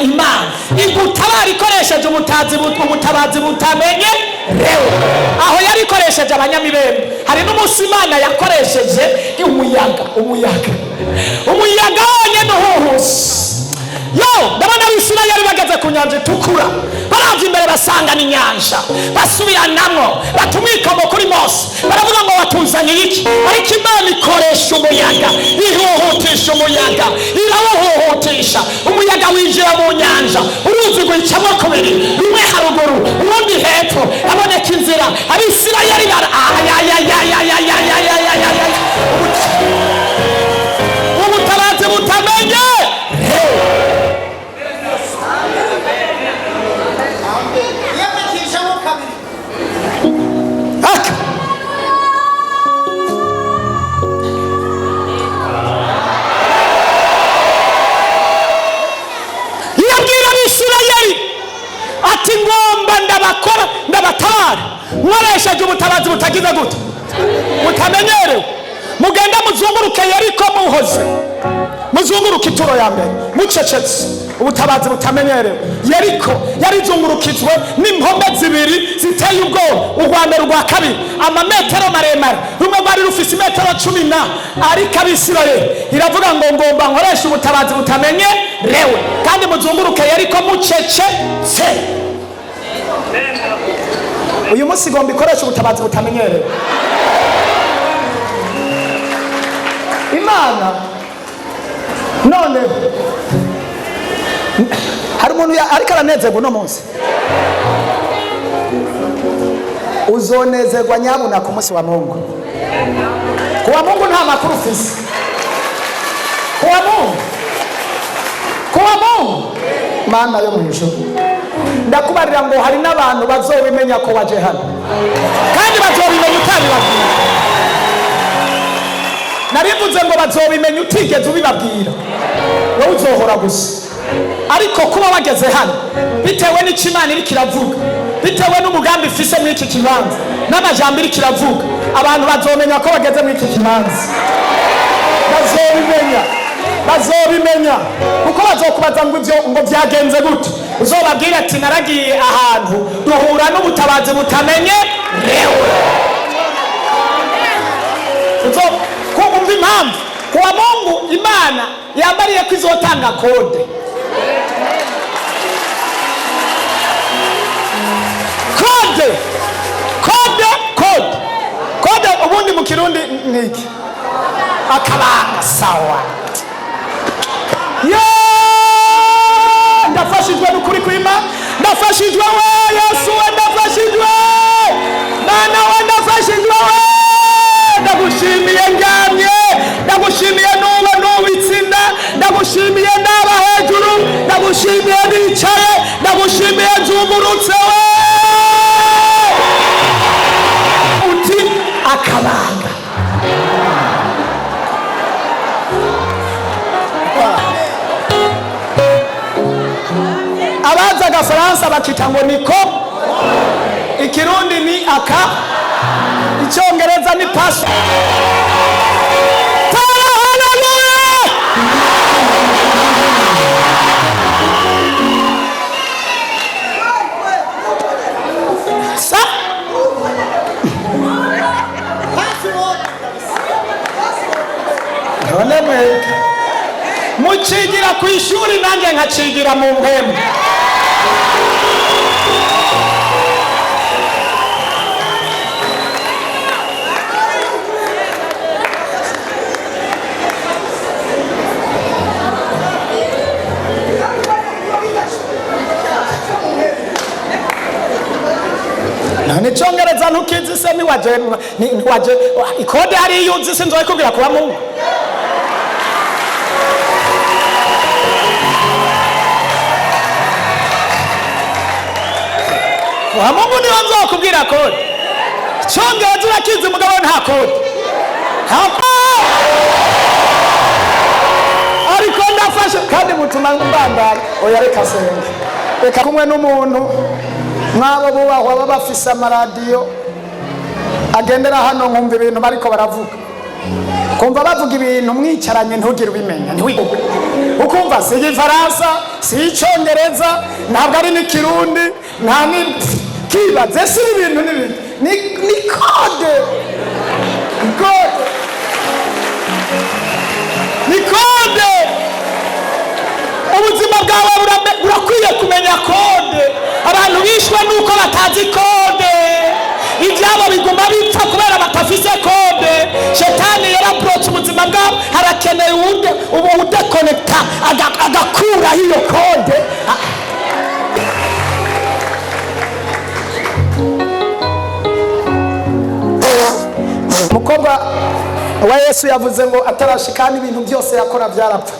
Imana igutabara ikoresheje ubutabazi butamenye rewe. Aho yari ikoresheje abanyamibembe. Hari n'umunsi Imana yakoresheje umuyaga wonyene uhuhuse. Ndabona Abisirayeli bageze ku nyanja itukura, baravye imbere basanga ni nyanja, basubiranamwo batumwikamo kuri Mose, baravuga ngo watuzanye iki? Ariko Imana ikoresha umuyaga, ihuhutisha umuyaga, irawuhuhutisha. Umuyaga winjira mu nyanja, uruzi rwicamo kubiri, rumwe haruguru urundi hepfo, haboneka inzira. Abisirayeli ubutabazi butamenye ati ngomba ndabakora ndabatara nkoresheje ubutabazi butagize gute mutamenyerewe. Mugenda muzunguruke Yeriko muhoze, muzunguruke ituro ya mbere mucecetse. Ubutabazi butamenyerewe. Yeriko yarizungurukijwe n'impome zibiri ziteye ubwoba. Urwa mbere urwa kabiri amametero maremare, rumwe rwari rufise imetero 10. Ariko Abisirayeli iravuga ngo ngomba nkoresha ubutabazi butamenyerewe kandi muzunguruke Yeriko mucecetse. Uyu munsi ngomba ikoresha ubutabazi butamenyerewe. Imana none hari umuntu ariko aranezerwa uno munsi. Uzonezerwa nyabuna ku munsi wa Mungu. Kuwa Mungu nta makuru ufise. Kuwa Mungu Mana yo mu ijuru, ndakubarira ngo hari n'abantu bazobimenya ko waje hano, kandi bazobimenya utabibabwira. Narivuze ngo bazobimenya utigeze ubibabwira, wowe uzohora gusa. Ariko kuba wageze hano bitewe n'icyo Imana iri kiravuga, bitewe n'umugambi ifise muri iki kibanza n'amajambo iri kiravuga, abantu bazomenya ko bageze muri iki kibanza. Bazobimenya kuko bazokubaza ngo ivyo ngo byagenze gute. Uzobabwira ati naragiye ahantu duhura n'ubutabazi butamenye rewe. Kumva impamvu kuwa Mungu Imana yambariye ko izotanga kode. Kode ubundi mu Kirundi niki? Akabanga sawa. Ndafashijwe n'ukuri kw'Imana, ndafashijwe we Yesu, ndafashijwe Mana we, ndafashijwe we. Ndagushimiye ngamye, ndagushimiye n'ubitsinda, ndagushimiye ndaba hejuru, ndagushimiye nicaye, ndagushimiye nzungurutse we. Uti akabanga. Abaza agafaransa bakita ngo niko, Ikirundi ni aka, Icyongereza ni paso. Mucigira ku ishuri nanjye nkacigira mu mpemu. N'icyongereza ntukizi se niwaje ikode hari yuzi sinzoye kubwira kuba Mungu. Kuba Mungu niwe nzokubwira kode. Icyongereza urakizi mugabo nta kode. Ariko ndafashe kandi mutuma mbandara oya reka senge. Reka kumwe n'umuntu mwabo bubahwa baba bafise amaradiyo agendera hano nkumva ibintu bariko baravuga, kumva bavuga ibintu mwicaranye ntugire ubimenya, ukumva si igifaransa si icyongereza ntabwo ari n'ikirundi nta kibaze si ibintu n'ibintu ni kode ni kode. Ubuzima bwawe burakwiye kumenya kode. Abantu bishwe nuko batazi kode, ibyabo biguma bipfa kubera batafise kode. Shetani yaraprotse ubuzima bwabo, harakeneye udekonekta agakura iyo kode. Umukobwa wa Yesu yavuze ngo atarashikana ibintu byose yakora byarapfa.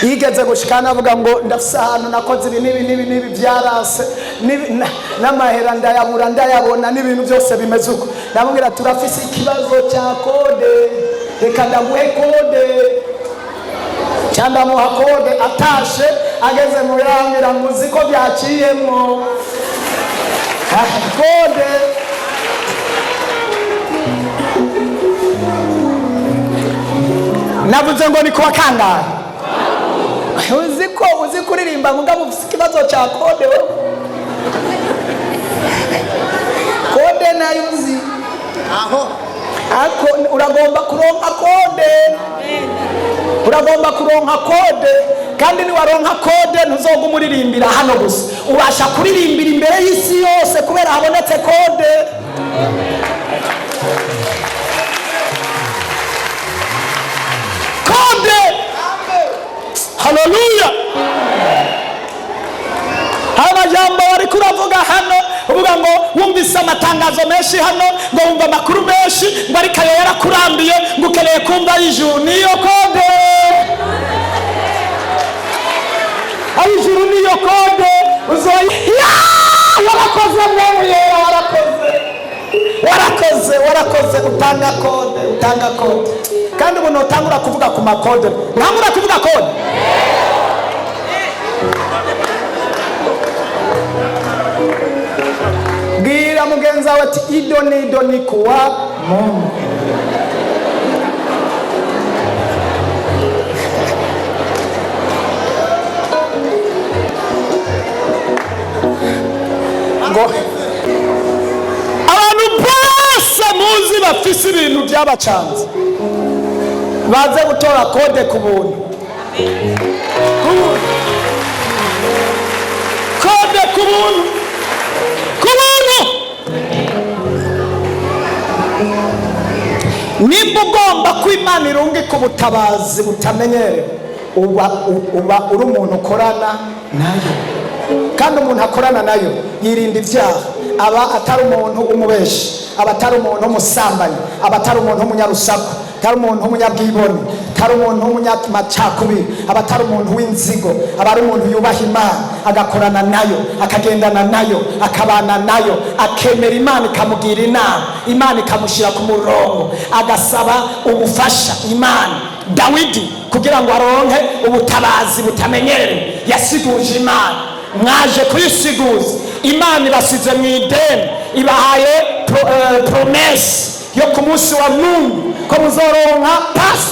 Yigeze gushikana avuga ngo ndafise ahantu nakoze ibi nibi byarase n'amahera ndayabona n'ibintu byose bimeze uko. Ndamubwira turafise ikibazo cya kode, reka ndaguhe kode. Cyangwa muha kode, atashe ageze mu yambira ngo uzi ko byaciyemo kode. Navuze ngo ni kuwa kangahe? Uzi kuririmba mugabo ufite ikibazo cya kode we. Kode nayo uzi aho uragomba kuronka kode. Uragomba kuronka kode, kandi niwaronka kode ntuzoguma uririmbira hano gusa, ubasha kuririmbira imbere y'isi yose kubera habonetse kode. Haleluya. Amajambo bari kuravuga hano uvuga ngo wumvise amatangazo menshi hano, ngo wumva amakuru menshi, ngo ariko ayo yarakurambiye, ngo ukeneye kumva ijuru. Niyo kode, ijuru niyo kode. Warakoze mwewe, warakoze utanga kode. Kandi ubu notangura kuvuga ku makode, ntangura kuvuga kode. Bwira mugenzi wawe ati idoni kuwa Mungu. Abantu bose muzi bafise ibintu byabacanze baze gutora kode ku buntu. Kode ku buntu. Nimba ugomba ko Imana irungika ubutabazi butamenyerewe, uba uri umuntu ukorana nayo. Kandi umuntu akorana nayo yirinda ibyaha. Aba atari umuntu umubeshi, aba atari umuntu umusambanyi, aba atari umuntu umunyarusaku, atari umuntu w'umunyabwibone, atari umuntu w'umunyamacakubiri, aba atari umuntu w'inzigo, aba ari umuntu yubaha Imana, agakorana nayo, akagendana nayo, akabana nayo, akemera Imana ikamugira inama, Imana ikamushyira ku murongo, agasaba ubufasha Imana. Dawidi kugira ngo aronke ubutabazi butamenyerewe yasiguje Imana. Mwaje kuyisiguza Imana, ibasize mu ideni, ibahaye promesse yo ku munsi wa Mungu ko muzoronka pasi,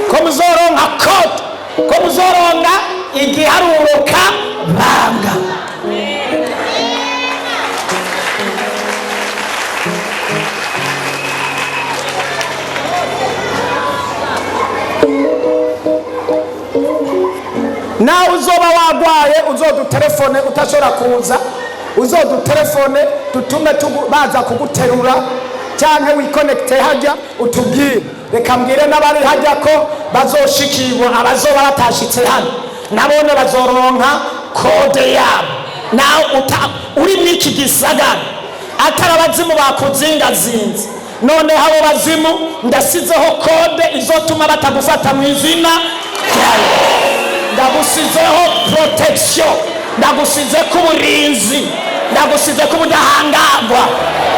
ko muzoronka kode, ko muzoronka igiharuro ka banga. Nawe uzoba wagwaye uzodutelefone, utashobora kuza uzodutelefone dutume baza kuguterura, cyangwa wikonekite hajya utubwire. Reka mbwire n'abari hajya ko bazoshikirwa, abazoba batashitse hano nabone bazoronka kode yabo. Nawe uri mw'iki gisagara atari abazimu bakuzingazinze, none habo bazimu ndasizeho kode izotuma batagufata mu izina ryawe. Ndagusizeho protection, ndagusize ku burinzi, ndagusize ku budahangagwa,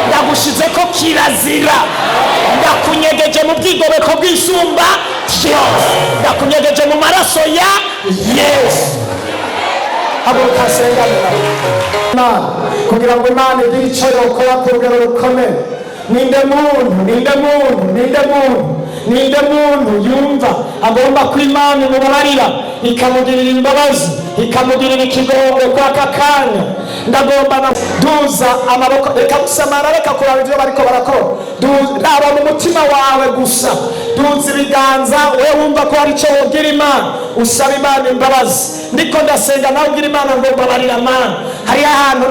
ndagusize ko kirazira, ndakunyegeje mu bwigobeko bw'isumba byose, ndakunyegeje mu maraso ya Yesu. Haguruka senga Imana kugira ngo Imana igire icyo yokora ku rugero rukomeye. ninde muntu yumva agomba ko Imana imubabarira ikamugirira imbabazi ikamugirira ikigongwe kwa kakanya. Ndagomba duza amaboko, reka gusamara, reka kuraba ibyo bariko barakora, raba mu mutima wawe gusa, duza ibiganza wewe wumva ko hari icyo wogira Imana, usaba Imana imbabazi. Ndiko ndasenga nawe ugira Imana ngo mbabarira Mana, hari ahantu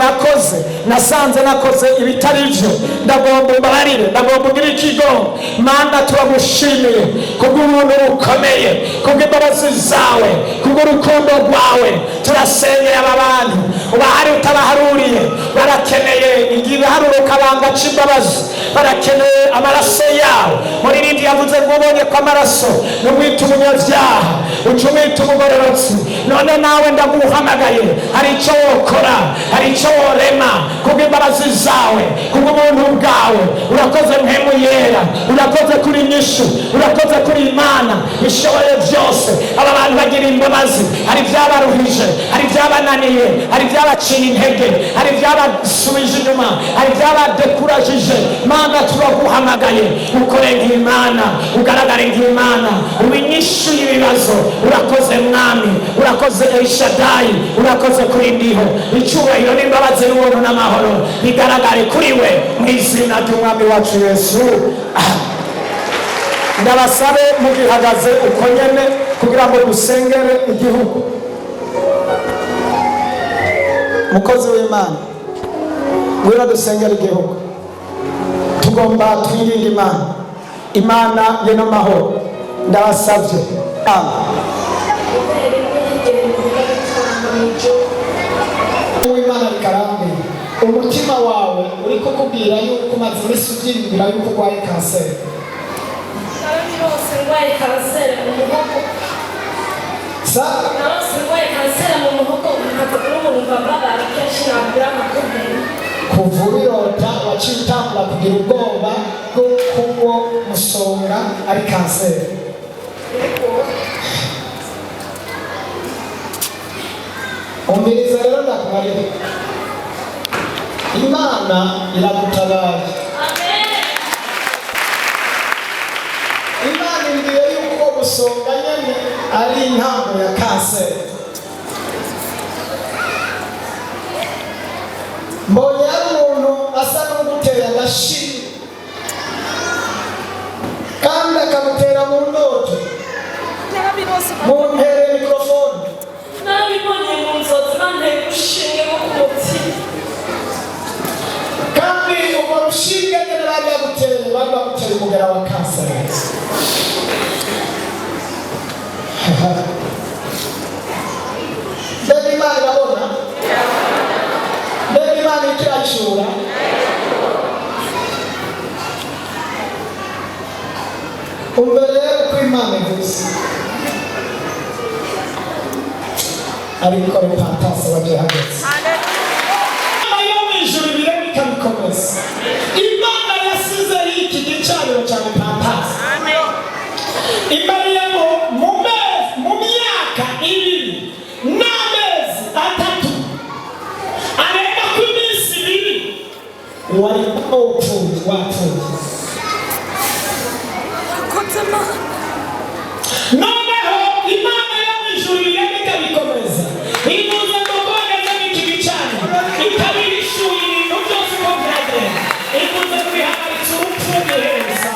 nasanze nakoze ibitari byo, ndagomba mbabarire, ndagomba ugira ikigongwe. Mana turagushimiye kubw'ubuntu bukomeye, kubw'imbabazi zawe, kubw'urukundo rwawe. Turasengera aba bantu ubahari utabaharuriye, barakeneye igiharuro kabanga c'imbabazi, barakeneye amaraso yawe. Muri rindi yavuze ngo ubonye ko amaraso n'umwita umunyabyaha ucumita umugororotsi. None nawe ndaguhamagaye, hari icyo wokora, hari icyo worema kubw'imbabazi zawe, kubw'ubuntu bwawe. Urakoze mpemu yera, urakoze kuri nyishu, urakoze kuri Imana ishoboye byose. Aba bantu bagira imbabazi, hari byabaruhije, hari byabananiye, hari byabaciye intege, hari byabasubije inyuma, hari byabadekurajije. Mana turaguhamagaye, ukore nk'Imana, ugaragare nk'Imana, ubinyishu ibibazo. Urakoze Mwami, urakoze El Shaddai, urakoze kuri ndiho. Icyubahiro n'imbabazi n'ubuntu n'amahoro bigaragare kuri we mu izina ry'Umwami wacu Yesu. Ndabasabe mugihagaze uko nyene kugira ngo dusengere igihugu. Mukozi w'Imana, ngwino dusengere igihugu. Tugomba twinginga Imana yeno mahoro. Ndabasabye Uw'Imana bikarambe, umutima wawe uri kukubwira yuko umaze iminsi ubyiyumvira yuko urwaye kanseri. Urwaye kanseri mu muhogo. Urwaye kanseri mu muhogo, urumva mbabara kenshi nabwira amakuru. Kuva ubirota waciye utangura kugira ubwoba bw'uko musonga ari kanseri. Umviriza rero ndakubarira, Imana iragutabaye. Imana imbwiye yuko gusonga nyene ari intango ya kanseri. Mbonye ari umuntu asa n'ugutera agashyi kandi akamutera mu ndoto. Muntere mikrofone. Nabibonye mu nzozi banteye urushinge rwo ku mutima. Kandi urwo rushinge nyene bari baguteye umugera wa kanseri. Mbega Imana irabona? Mbega Imana ikirashura? Umbere uko Imana ivuze. Ariko repentance wagiye hageze. Ayo mwijuru bireba ikabikomeza. Imana yasize iki gicaniro cya repentance. Imana mu myaka 2 n'amezi 3 areba ku minsi 2 wari wapfuye. Noneho Imana yo mwijuru bireba ikabikomeza. Imuze ngo kogeza iki gicaniro ikabihishuye ibintu byose uko byagenda. Imuze kubihagaritsa urupfu guheza.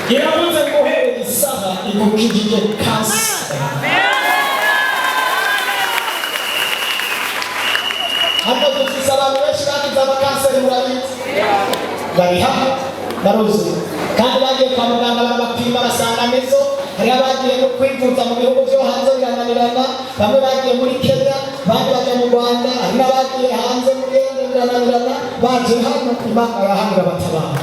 Iravuze ngo uhereye isaha igukijije kanseri. Hano dufise abantu benshi bagize amakanseri murabizi. Bari hano baruzuye kandi bagiye kwa muganga barabapima basanga nizo. Hari abagiye no kwivuza mu bihugu byo hanze birananirana, bamwe bagiye muri Kenya, abandi bajya mu Rwanda, hari n'abagiye hanze muri Uganda birananirana, baje hano Imana arahanira batabara.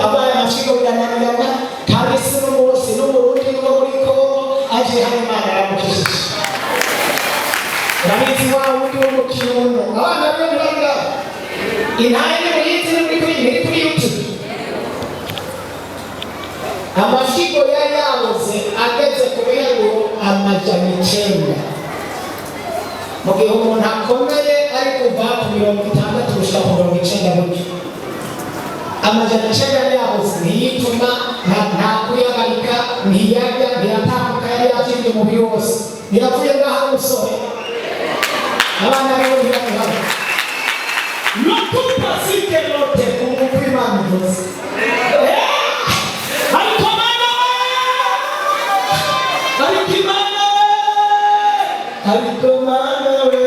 Abaye amashyigo birananirana kandi si n'umunsi n'umurundi no muri Kongo aje hano Imana aramukijije. Urabizi wa wundi wo mu Kirundo abana be ntibanga intaye n'ubuhinzi n'uri kuri YouTube. Amashyigo yari yabuze ageze ku biharuro 900. mu gihe umuntu akomeye ari kuva ku 60 gushika ku 90 gutyo. Amajana 9 yabuze ntiyituma nta kuyagarika ntiyarya ntiyatambuka yari yakiriye umubiri wose ntiyapfuye ngaho umusore abana rero ntibari no kupasike lote kungu kw'Imana ivuze ariko Mana we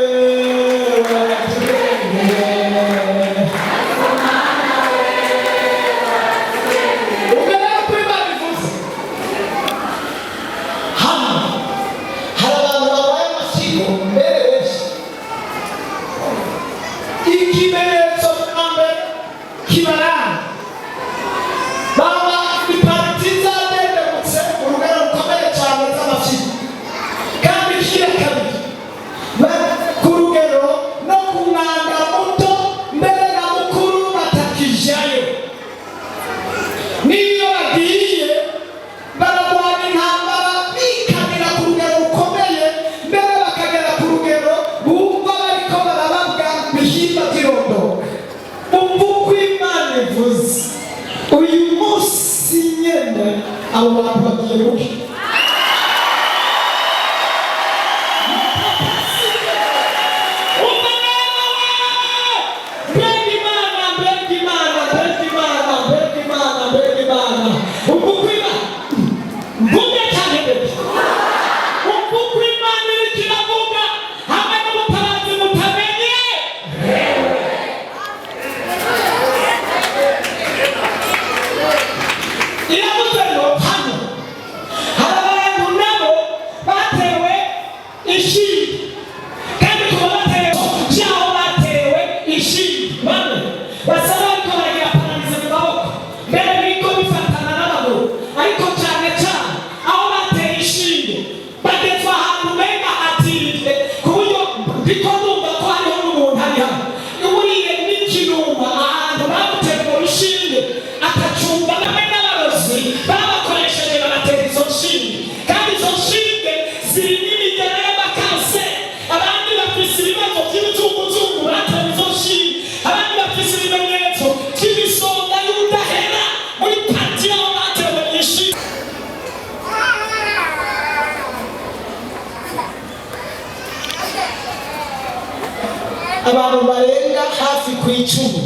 abantu barenga hafi ku 10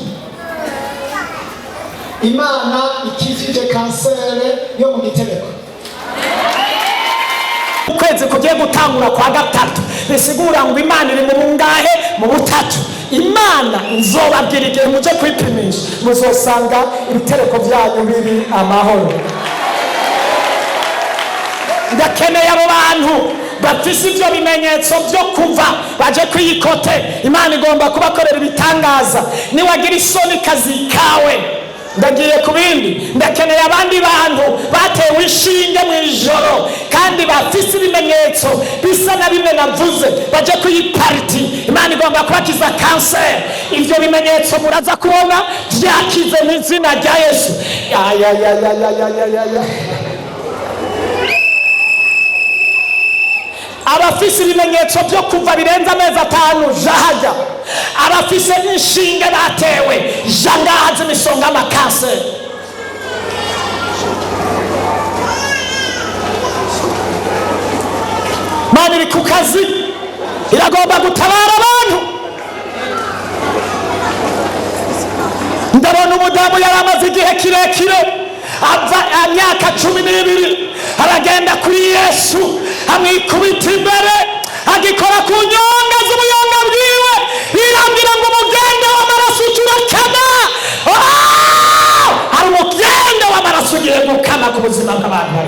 Imana ikijije kansere yo mu gitereko. Ukwezi kugiye gutangura kwa gatatu bisigura ngo Imana iri mu bungahe mu butatu. Imana nzobabwira igihe muje kwipimisha muzosanga ibitereko byanyu biri amahoro. Ndakeneye abo bantu bafise ibyo bimenyetso byo kuva baje kwiyikote. Imana igomba kubakorera ibitangaza. Niwagira isoni kazi kawe ndagiye kubindi. Ndakeneye abandi bantu batewe ishinge mu ijoro kandi bafise ibimenyetso bisa na bimwe navuze baje kuyipariti. Imana igomba kubakiza kanseri. Ibyo bimenyetso muraza kubona byakize mu izina rya Yesu. Abafise ibimenyetso byo kuva birenza amezi 5 jahajya. Abafise inshinge batewe jangaha zimisonga amakanseri. Imana iri ku kazi iragomba gutabara abantu. Ndabona umudamu yari amaze igihe kirekire ava imyaka 12 aragenda kuri Yesu amwikubita imbere agikora ku nyonga z'ubuyonga bwiwe irambira ngo umugende w'amaraso ucurakana. Hari umugende w'amaraso ugiye gukana ku buzima bw'abantu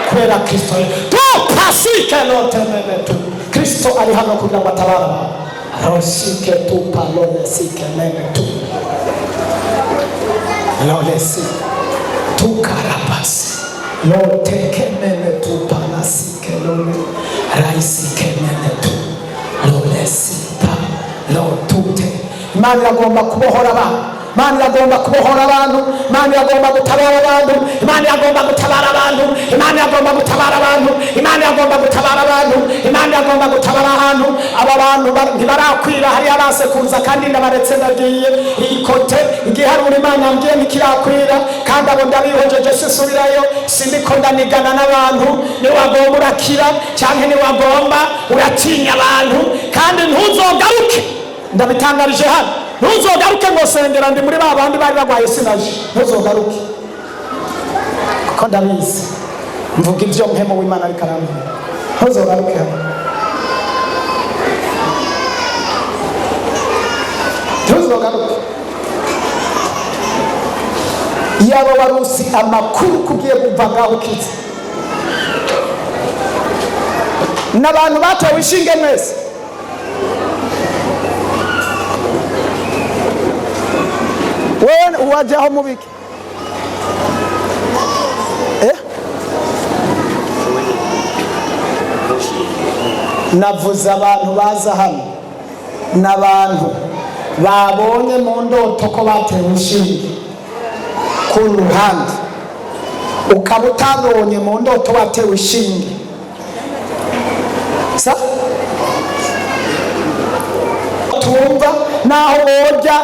kubera Kristo. Pasike notemene tu Kristo ari hano kugira ngo atabara abantu. Arosike tu palone sike mene tu lolesi tu karabasi lo teke mene tu panasike lole raisike mene tu lolesi ta lo tute. Imana iragomba kubohora abantu Imana iragomba kubohora abantu, Imana iragomba gutabara abantu, Imana iragomba gutabara abantu, Imana iragomba gutabara abantu, Imana iragomba gutabara abantu, Imana iragomba gutabara abantu. Aba bantu ntibarakwira, hariya base kuza kandi ndabaretse ndagiye ikote igiharura Imana yambwiye ntikirakwira, kandi abo ndabihojeje sisubirayo, sindiko ndanigana n'abantu. Niwagomba urakira cyangwa niwagomba uratinya abantu, kandi ntuzogaruke. Ndabitangarije hano, ntuzogaruke ngo sengera ndi muri ba bandi bari bagwaye sinaje. Ntuzogaruke kuko ndabizi mvuga ibyo mpemo w'Imana ariko arambwira. Ntuzogaruke hano, ntuzogaruke. Iyaba wari uzi amakuru kugiye kumva ngaho ukize, n'abantu batowe ishinge mwese, wewe uwajyaho mubike navuze abantu baza hano n'abantu babonye mu ndoto ko batewe ishinge ku ruhande, ukaba utabonye mu ndoto watewe ishinge. Sa tumva naho wojya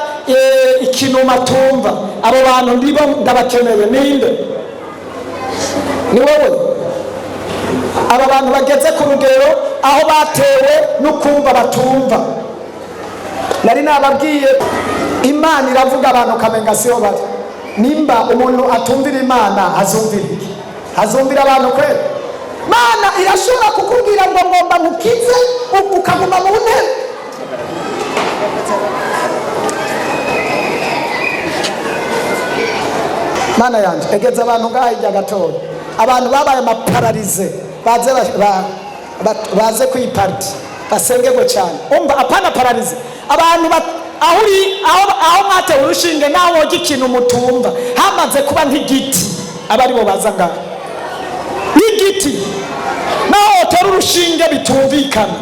ikinuma tumva, abo bantu ndibo ndabakeneye. Ninde? Ni wowe. Aba bantu bageze ku rugero aho batewe n'ukumva batumva. Nari nababwiye Imana iravuga abantu kamenga siho bari. Nimba umuntu atumvira Imana azumvira iki? Azumvira abantu kweli? Mana irashobora kukubwira ngo ngomba mukize ukaguma mu ntebe. Mana yanje egeza abantu ngaho ijya gatoya, abantu babaye amapararize baze kwiparti basengego cyane. Umva apana pararize abantu aho mwatewe urushinge naho woga ikintu mutumva hamaze kuba nk'igiti, abari bo baza ngaho n'igiti naho wotera urushinge bitumvikana.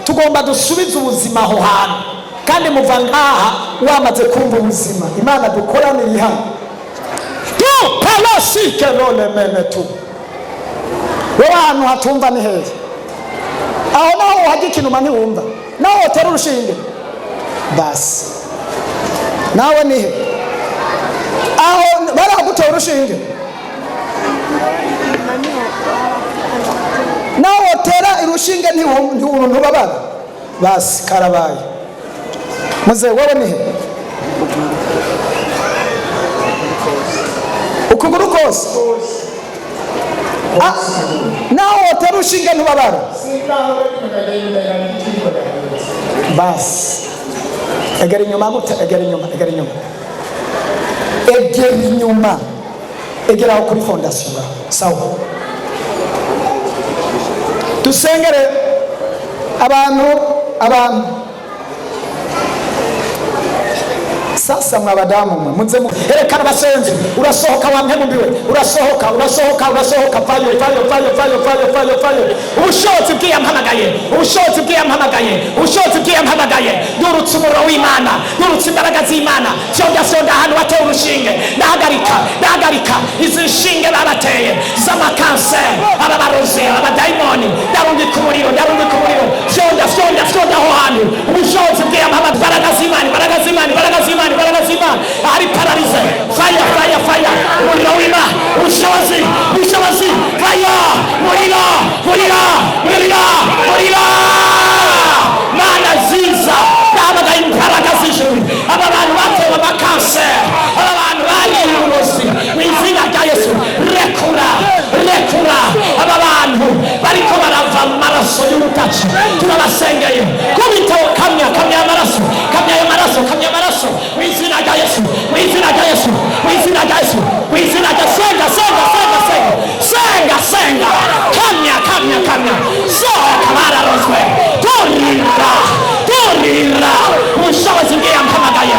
Tugomba dusubize ubuzima aho hantu, kandi muva ngaha wamaze kumva ubuzima. Imana dukoranire hano tu palasike none mene tu wowe ahantu hatumva ni heza. Aho naho wajya ikinuma ntiwumva, naho wotera urushinge basi nawe nihe? Aho baragutera urushinge nawe wotera irushinge ntubabara basi karabaye. Muze wowe nihe? Ukuguru kose nawe wotera urushinge ntubabara basi. Egera inyuma gute? Egera inyuma, egera inyuma, egera inyuma, egera aho kuri fondasiyo. Sawa, dusengere abantu sasa. Mwabadamu mwe muze erekana basenze. Urasohoka wampemumbiwe, urasohoka vayo. Ubushobozi bw'iyampamagaye, ubushobozi bw'iyampamagaye nurutse umuriro w'Imana, nurutse imbaraga z'Imana. Sonda ahantu bateye urushinge, ndahagarika izi nshinge babateye z'amakanseri, ababarozi, abadayimoni. Ndarungika umuriro, sonda aho hantu. Ubushobozi bw'iyampamagaye, imbaraga z'Imana ari pararize. Fire, umuriro w'Imana, ubushobozi, fire, umuriro. Mana ziza, ndahamagaye imbaraga z'ijuru. Aba bantu batewe amakanseri, aba bantu bariye uburozi, mu izina rya Yesu rekura. Aba bantu bariko barava mu maraso y'ubutacu, turabasengeye. Kubitaho kamya amaraso, mu izina rya Yesu. Senga, kamya. Sohoka bararozwe, turira. Ubushobozi bw'iyampamagaye,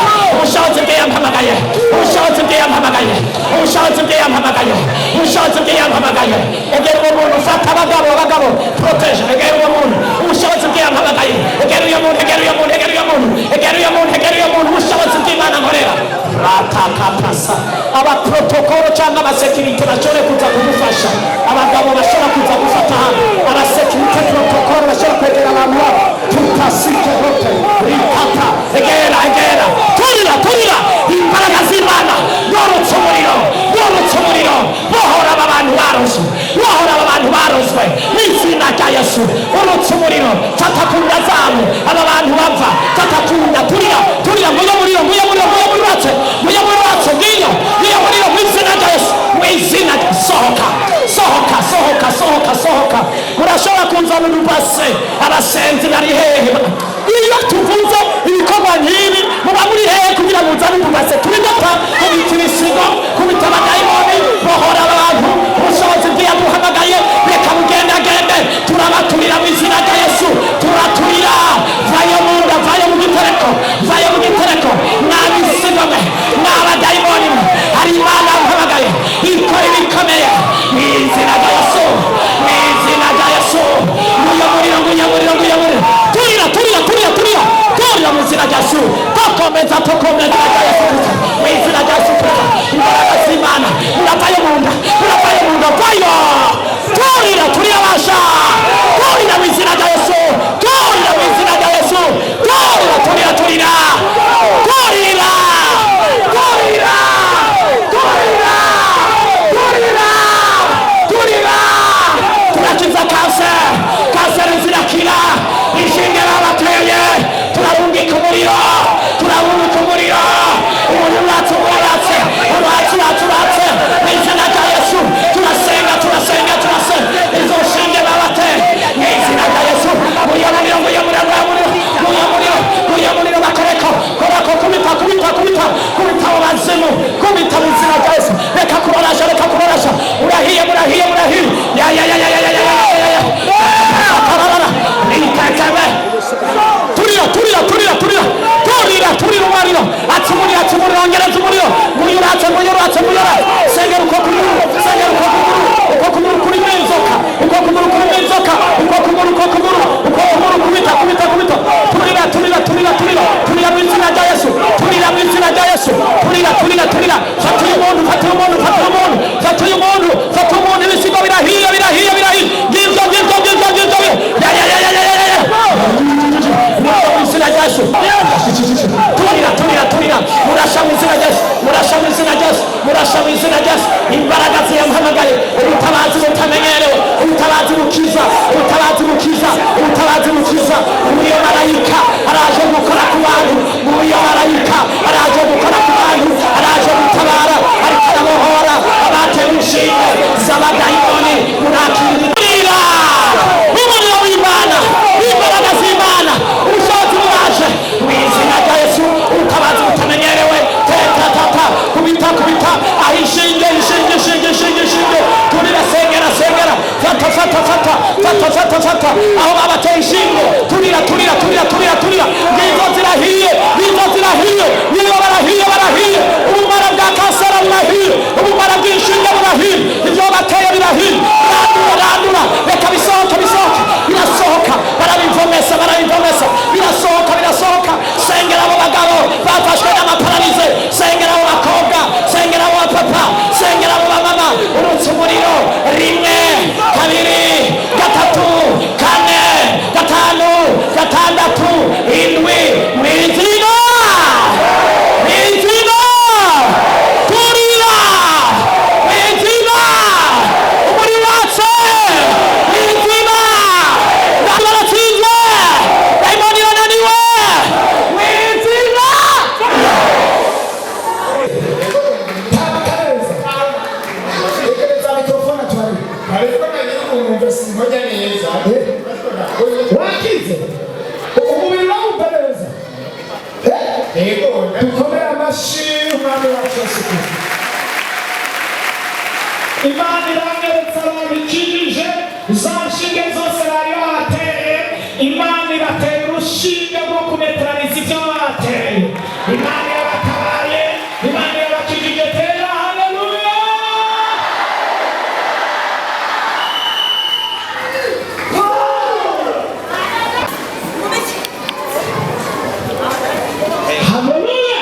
egera uwo muntu, ufata abagabo protege. Egera uwo muntu, ubushobozi bw'iyampamagaye. Egera uyo muntu, ubushobozi bw'Imana nkorera. batakapasa abaprotokolo cyangwa abasekirite bashobore kuza kumufasha, abagabo bashobora kuza gufata hano, abasekirite protokolo bashobora kwegera abantu babo tutasike hote rikata egera turira imbaraga z'Imana yorotse umuriro bohora abantu barozwe n'izina rya Yesu. Urotse umuriro fata ku nda zabo aba bantu bava, fata ku nda turira muyo muriro ngiyo muriro mu izina rya Yesu, mu izina sohoka. Murashobora kunzana urubase, abasenzi bari hehe? Iyo tuvuze ibikorwa nk'ibi muba muri hehe kugira ngo uzane urubase? Tubidata kubita ibisigo, kubita abadayimoni, bohora abantu, ubushobozi bw'iyaduhamagaye reka bugendagende, turabaturira mu izina rya Yesu, turaturira. Vayo mu nda, vayo mu gitereko, mwabisigo mwe, mwabadayimoni mwe, hari Imana yahamagaye ikora ibikomeye mu izina rya Yesu. Nguyo muriro, turira mu izina rya Yesu, tokomeza rya Yesu Kristo, mu izina rya Yesu Kristo. Imbaraga z'Imana uravayo mu nda, vayo turira basha, turira mu izina rya Yesu, turakiza kanseri zirakira, inshinge babateye turabungika umuriro, umuntu uratse mu izina rya Yesu. Turasenga izo nshinge babateye mu izina rya Yesu. Nguyo muriro bakoreko, kubita abo bazimu, kubita mu izina rya Yesu. Reka kubarasha, urahiye turira umuriro, atsumuriro, ongereza umuriro, nguyo uratse, sengera uko kumuru kuri inzoka, turira mu izina rya Yesu, turira. Fata uyu muntu, ibisigo birahiye, turira, murasha mu izina rya Yesu, imbaraga ziyamuhamagaye, ubutabazi butamenyerewe, ubutabazi bukiza, uyo marayika araje gukora ku bantu, araje gutabara, ariko arabohora abatewe inshinge z'abadayimoni. Murakirira umuriro w'Imana, imbaraga z'Imana, ubushobozi buraje mu izina rya Yesu. Ubutabazi butamenyerewe, kubita aho inshinge, turira, sengera, fata aho babateye inshinge, turira. Ngizo zirahiye, niba barahiye, ubumara bwa kanseri burahiye, ubumara bw'inshinge burahiye, ibyo bateye birahiye. Randura, reka bisohoke, birasohoka, barabivomesa, birasohoka. Sengera abo bagabo bafashwe n'amaparalize, sengera abo bakobwa, sengera abo bapapa, sengera abo bamama. Urutse umuriro, 1, 2, 3, 4, 5, 6, 7, mu izina turira, mu izina umuriro watse, mu izina baratsinze, dayimoni yananiwe, mu izina wakize umubiri wawupereza. Dukomere amashyi umwami wacu Yesu Kristo. Imana irangeretse ababikijije, za nshinge zose bari bateye, Imana ibatera urushinge rwo kumeteraniza ibyo bateye. Imana yabatabaye, Imana yabakijije. Tera haleluya. Haleluya.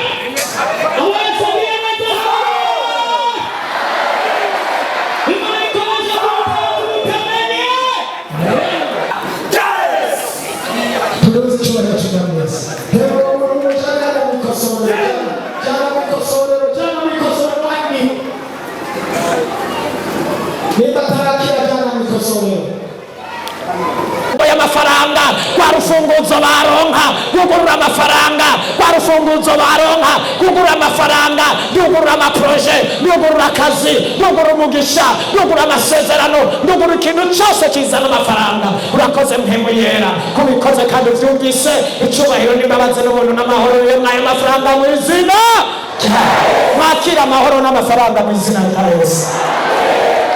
amafaranga rwa rufunguzo baronka rwugurura amafaranga rwa rufunguzo baronka rwugurura amafaranga rwugurura amaproje rwugurura akazi rwugurura umugisha rwugurura amasezerano rwugurura ikintu cyose kizana amafaranga. Urakoze mpemu yera kubikoze kandi uvyumvise. Icyubahiro n'imbabazi n'ubuntu n'amahoro bibe mwayo mafaranga mu izina mwakira amahoro n'amafaranga mu izina rya Yesu.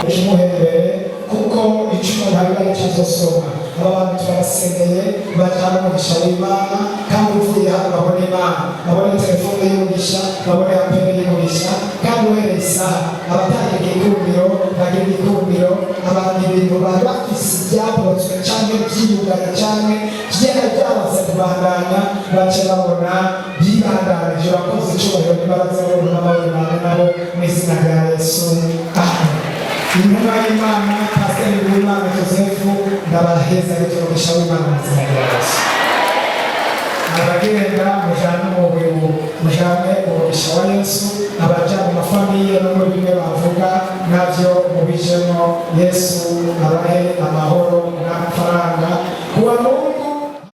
Umuhembere kuko icuma ntabwo cyazosoma abantu turasengeye bajyana umugisha w'Imana kandi uvuye hano babone Imana babone telefone y'umugisha babone apene y'umugisha kandi uhereye isaha abatangiye igikumbiro bagira igikumbiro abantu ibintu bari bafise ibyabotswe cyangwa byiyugana cyangwa byari byamaze kubandanya bace babona byibandanije. Urakoze icyubahiro n'imbaraga z'ubuntu n'amahoro nabo mu izina rya Yesu. Amen. Intumwa y'Imana Pasiteri Uwimana Joseph ndabaheza umugisha w'Imana mu izina rya Yesu. Abagenda mujyane umugisha wa Yesu, abaja mu mafamiye no muri bimwe bavuga nabyo mubijemo. Yesu abahe amahoro n'amafaranga